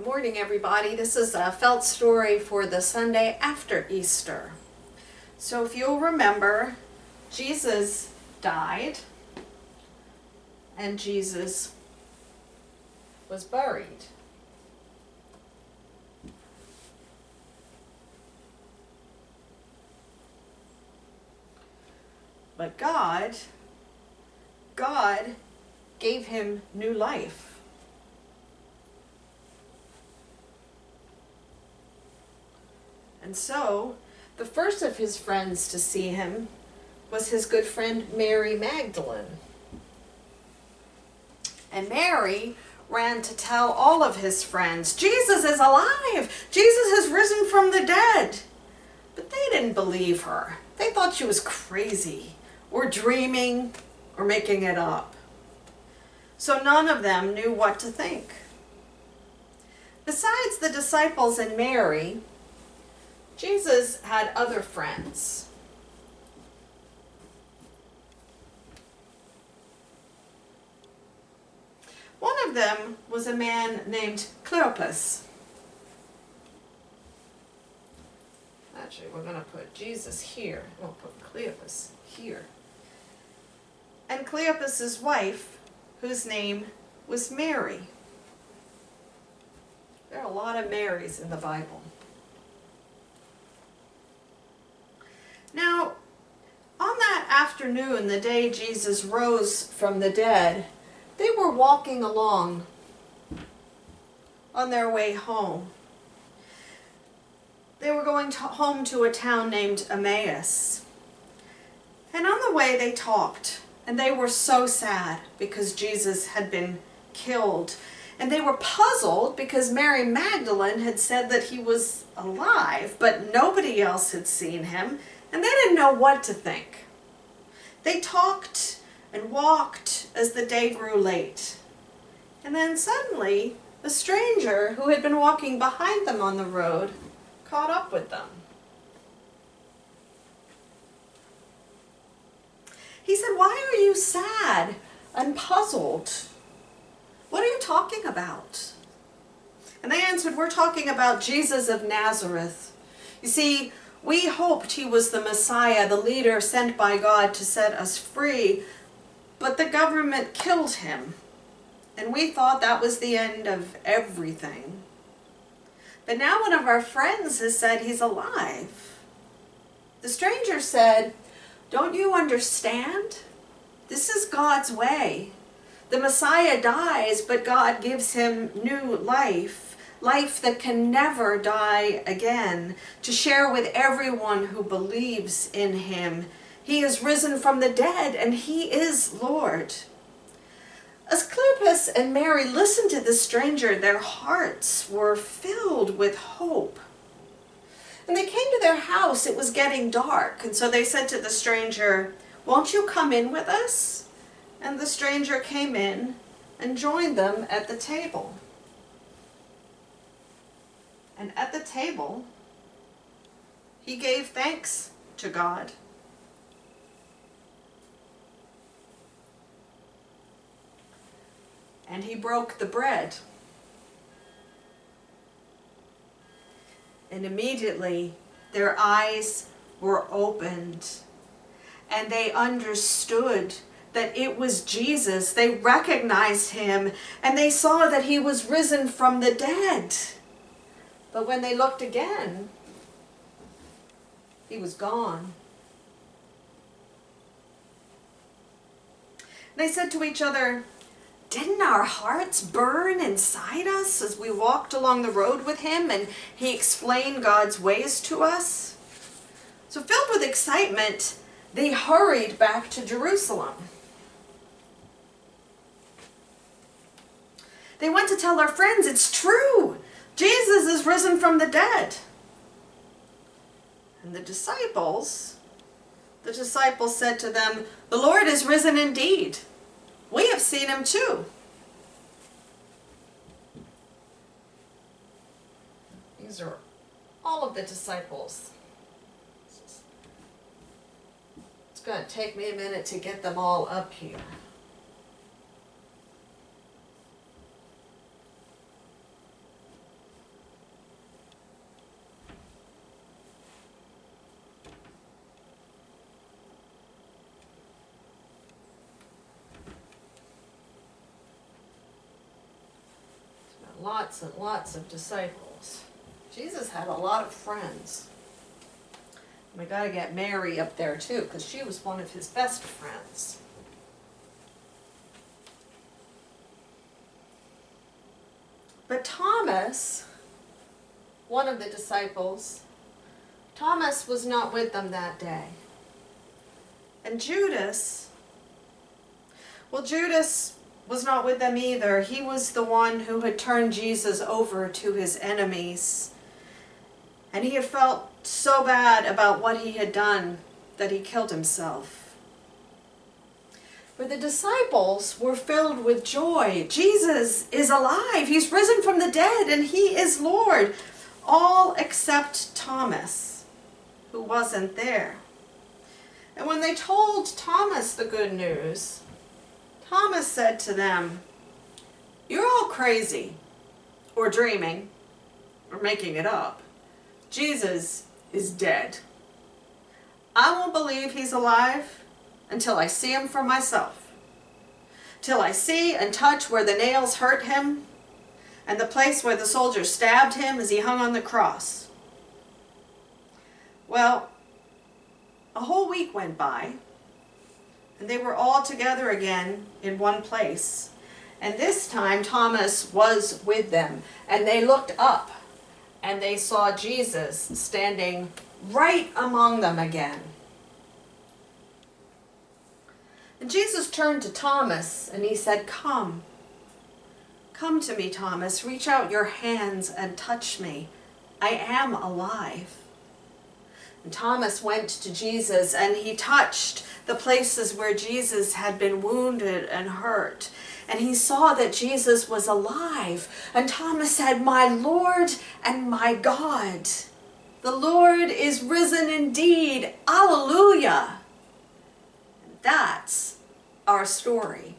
Good morning, everybody. This is a felt story for the Sunday after Easter. So if you'll remember, Jesus died and Jesus was buried. But God gave him new life. And so, the first of his friends to see him was his good friend Mary Magdalene. And Mary ran to tell all of his friends, Jesus is alive! Jesus has risen from the dead! But they didn't believe her. They thought she was crazy, or dreaming, or making it up. So none of them knew what to think. Besides the disciples and Mary, Jesus had other friends. One of them was a man named Cleopas. Actually, we're going to put Jesus here. We'll put Cleopas here. And Cleopas's wife, whose name was Mary. There are a lot of Marys in the Bible. Now, on that afternoon, the day Jesus rose from the dead, they were walking along on their way home. They were going home to a town named Emmaus. And on the way they talked, and they were so sad because Jesus had been killed. And they were puzzled because Mary Magdalene had said that he was alive, but nobody else had seen him. And they didn't know what to think. They talked and walked as the day grew late. And then suddenly, a stranger who had been walking behind them on the road caught up with them. He said, "Why are you sad and puzzled? What are you talking about?" And they answered, "We're talking about Jesus of Nazareth. You see, we hoped he was the Messiah, the leader sent by God to set us free, but the government killed him, and we thought that was the end of everything. But now one of our friends has said he's alive." The stranger said, "Don't you understand? This is God's way. The Messiah dies, but God gives him new life. Life that can never die again, to share with everyone who believes in him. He is risen from the dead, and he is Lord." As Cleopas and Mary listened to the stranger, their hearts were filled with hope. When they came to their house, it was getting dark, and so they said to the stranger, "Won't you come in with us?" And the stranger came in and joined them at the table. And at the table, he gave thanks to God. And he broke the bread. And immediately their eyes were opened, and they understood that it was Jesus. They recognized him, and they saw that he was risen from the dead. But when they looked again, he was gone. They said to each other, "Didn't our hearts burn inside us as we walked along the road with him and he explained God's ways to us?" So filled with excitement, they hurried back to Jerusalem. They went to tell their friends, "It's true! Jesus is risen from the dead." And the disciples said to them, "The Lord is risen indeed. We have seen him too." These are all of the disciples. It's going to take me a minute to get them all up here. lots and lots of disciples. Jesus had a lot of friends. We got to get Mary up there too, because she was one of his best friends. But Thomas, one of the disciples, Thomas was not with them that day. And Judas was not with them either. He was the one who had turned Jesus over to his enemies. And he had felt so bad about what he had done that he killed himself. For the disciples were filled with joy. Jesus is alive. He's risen from the dead and he is Lord. All except Thomas, who wasn't there. And when they told Thomas the good news, Thomas said to them, "You're all crazy, or dreaming, or making it up. Jesus is dead. I won't believe he's alive until I see him for myself. Till I see and touch where the nails hurt him, and the place where the soldier stabbed him as he hung on the cross." Well, a whole week went by, and they were all together again in one place. And this time Thomas was with them, and they looked up, and they saw Jesus standing right among them again. And Jesus turned to Thomas, and he said, "Come. Come to me, Thomas. Reach out your hands and touch me. I am alive." And Thomas went to Jesus and he touched the places where Jesus had been wounded and hurt. And he saw that Jesus was alive. And Thomas said, "My Lord and my God. The Lord is risen indeed. Alleluia." And that's our story.